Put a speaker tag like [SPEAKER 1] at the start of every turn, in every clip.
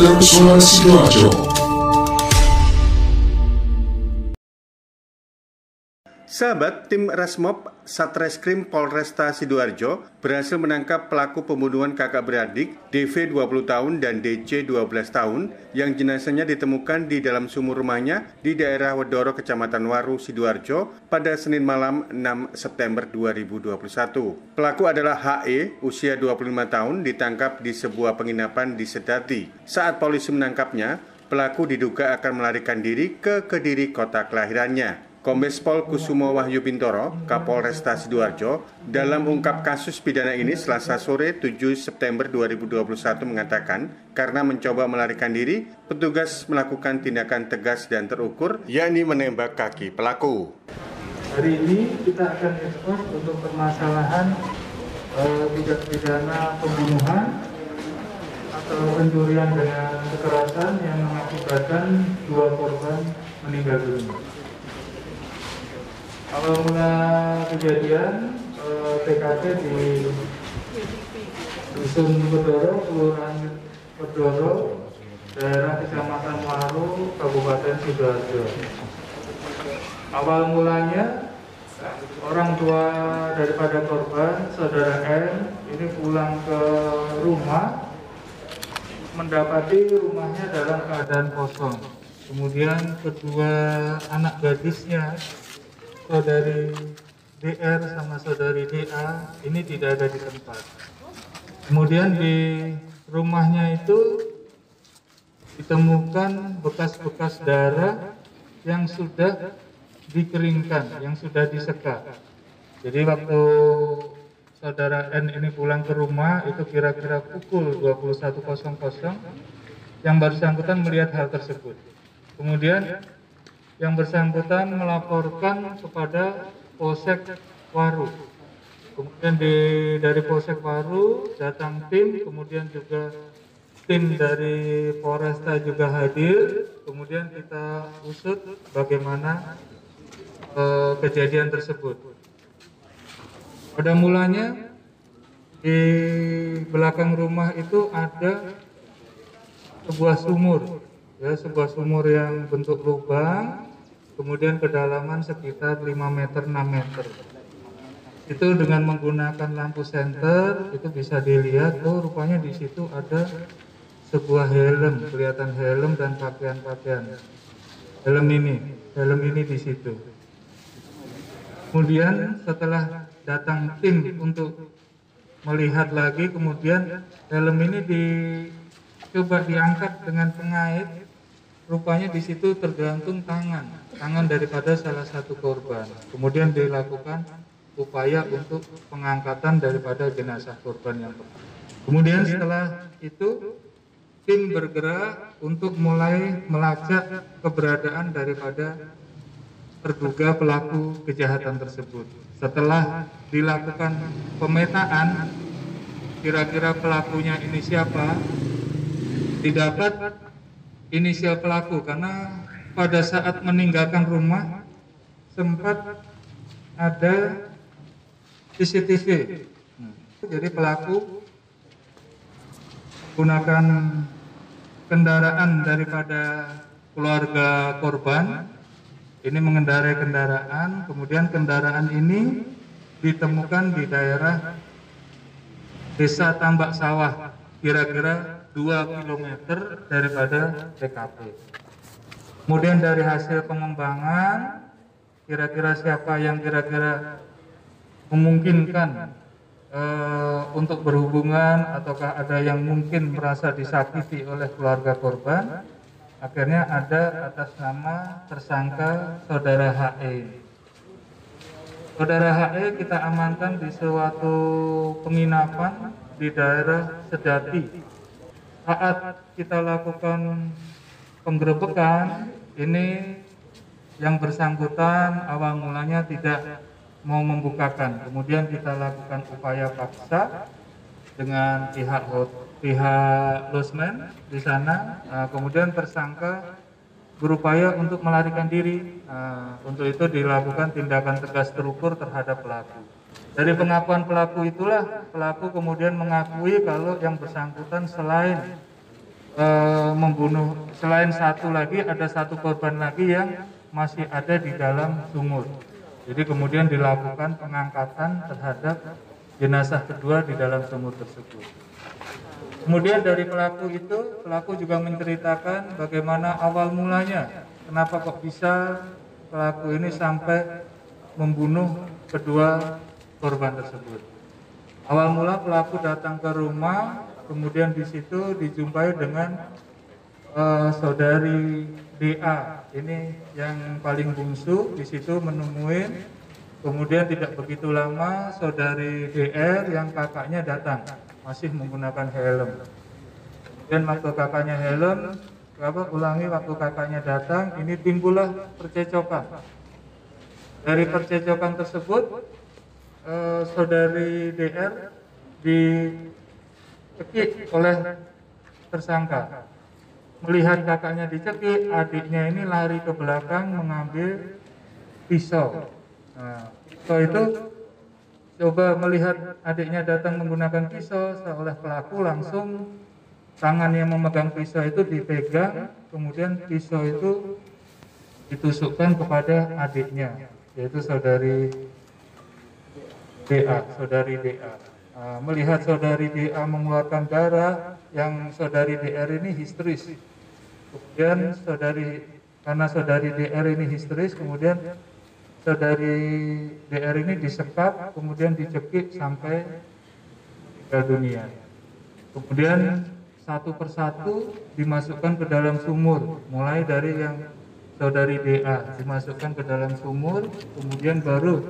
[SPEAKER 1] Pesona Sidoarjo.
[SPEAKER 2] Sahabat, tim Resmob Satreskrim Polresta Sidoarjo berhasil menangkap pelaku pembunuhan kakak beradik DV 20 tahun dan DC 12 tahun yang jenazahnya ditemukan di dalam sumur rumahnya di daerah Wedoro, Kecamatan Waru, Sidoarjo pada Senin malam 6 September 2021. Pelaku adalah HE, usia 25 tahun, ditangkap di sebuah penginapan di Sedati. Saat polisi menangkapnya, pelaku diduga akan melarikan diri ke Kediri, kota kelahirannya. Kombes Pol Kusumo Wahyu Bintoro, Kapolresta Sidoarjo, dalam ungkap kasus pidana ini Selasa sore 7 September 2021 mengatakan, karena mencoba melarikan diri, petugas melakukan tindakan tegas dan terukur, yakni menembak kaki pelaku.
[SPEAKER 3] Hari ini kita akan ekspos untuk permasalahan tindak pidana pembunuhan atau pencurian dengan kekerasan yang mengakibatkan 2 korban meninggal dunia. Awal mula kejadian TKP di Dusun Wedoro, Kelurahan Wedoro, daerah Kecamatan Waru, Kabupaten Sidoarjo. Awal mulanya orang tua daripada korban, saudara N, ini pulang ke rumah, mendapati rumahnya dalam keadaan kosong. Kemudian kedua anak gadisnya, saudari DR sama saudari DA, ini tidak ada di tempat. Kemudian di rumahnya itu ditemukan bekas-bekas darah yang sudah dikeringkan, yang sudah diseka. Jadi waktu saudara N ini pulang ke rumah itu kira-kira pukul 21.00 yang bersangkutan melihat hal tersebut. Kemudian yang bersangkutan melaporkan kepada Polsek Waru. Kemudian dari Polsek Waru datang tim, kemudian juga tim dari Polresta juga hadir. Kemudian kita usut bagaimana kejadian tersebut. Pada mulanya di belakang rumah itu ada sebuah sumur, ya, sebuah sumur yang bentuk lubang. Kemudian kedalaman sekitar 5 meter 6 meter. Itu dengan menggunakan lampu senter itu bisa dilihat, oh rupanya di situ ada sebuah helm, kelihatan helm dan pakaian-pakaian. Helm ini di situ. Kemudian setelah datang tim untuk melihat lagi, kemudian helm ini coba diangkat dengan pengait. Rupanya di situ tergantung tangan daripada salah satu korban. Kemudian dilakukan upaya untuk pengangkatan daripada jenazah korban yang pertama. Kemudian setelah itu tim bergerak untuk mulai melacak keberadaan daripada terduga pelaku kejahatan tersebut. Setelah dilakukan pemetaan, kira-kira pelakunya ini siapa, didapat inisial pelaku karena pada saat meninggalkan rumah sempat ada CCTV. Jadi pelaku gunakan kendaraan daripada keluarga korban, ini mengendarai kendaraan, kemudian kendaraan ini ditemukan di daerah Desa Tambak Sawah, kira-kira 2 km daripada TKP. Kemudian dari hasil pengembangan, kira-kira siapa yang kira-kira memungkinkan untuk berhubungan, ataukah ada yang mungkin merasa disakiti oleh keluarga korban, akhirnya ada atas nama tersangka saudara HE. Saudara HE kita amankan di suatu penginapan di daerah Sedati. Saat kita lakukan penggerebekan, ini yang bersangkutan awal mulanya tidak mau membukakan. Kemudian kita lakukan upaya paksa dengan pihak losmen di sana. Kemudian tersangka berupaya untuk melarikan diri. Untuk itu dilakukan tindakan tegas terukur terhadap pelaku. Dari pengakuan pelaku itulah, pelaku kemudian mengakui kalau yang bersangkutan selain membunuh. Selain satu lagi, ada satu korban lagi yang masih ada di dalam sumur. Jadi kemudian dilakukan pengangkatan terhadap jenazah kedua di dalam sumur tersebut. Kemudian dari pelaku itu, pelaku juga menceritakan bagaimana awal mulanya, kenapa kok bisa pelaku ini sampai membunuh kedua korban tersebut. Awal mula pelaku datang ke rumah, kemudian di situ dijumpai dengan saudari DA, ini yang paling bungsu. Di situ menemuin, kemudian tidak begitu lama saudari DR yang kakaknya datang, masih menggunakan helm. Dan waktu kakaknya helm, waktu kakaknya datang, ini timbullah percecokan. Dari percecokan tersebut, saudari DR dicekik oleh tersangka. Melihat kakaknya dicekik, adiknya ini lari ke belakang mengambil pisau. Nah, pisau itu coba melihat adiknya datang menggunakan pisau, seolah pelaku langsung tangan yang memegang pisau itu dipegang, kemudian pisau itu ditusukkan kepada adiknya, yaitu saudari DA. Melihat saudari DA mengeluarkan darah, yang saudari DR ini histeris. Kemudian karena saudari DR ini histeris, kemudian saudari DR ini disekap, kemudian dicekik sampai meninggal dunia. Kemudian satu persatu dimasukkan ke dalam sumur, mulai dari yang saudari DA dimasukkan ke dalam sumur, kemudian baru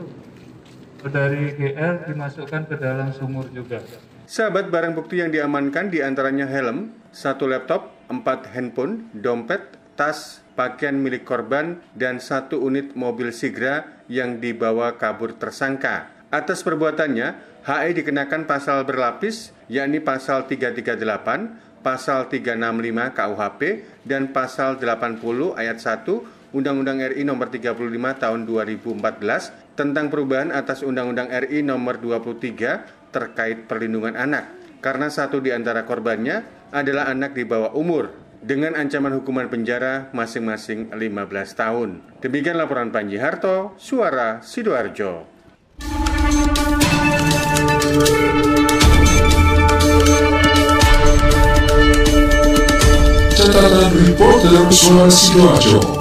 [SPEAKER 3] saudari DR dimasukkan ke dalam sumur juga.
[SPEAKER 2] Sahabat, barang bukti yang diamankan diantaranya helm, 1 laptop, 4 handphone, dompet, tas, pakaian milik korban, dan 1 unit mobil Sigra yang dibawa kabur tersangka. Atas perbuatannya, HE dikenakan pasal berlapis, yakni pasal 338, pasal 365 KUHP, dan pasal 80 ayat 1 Undang-Undang RI Nomor 35 Tahun 2014 tentang perubahan atas Undang-Undang RI Nomor 23 terkait perlindungan anak, karena satu di antara korbannya adalah anak di bawah umur, dengan ancaman hukuman penjara masing-masing 15 tahun. Demikian laporan Panji Harto, Suara Sidoarjo.
[SPEAKER 1] Catatan reporter Suara Sidoarjo.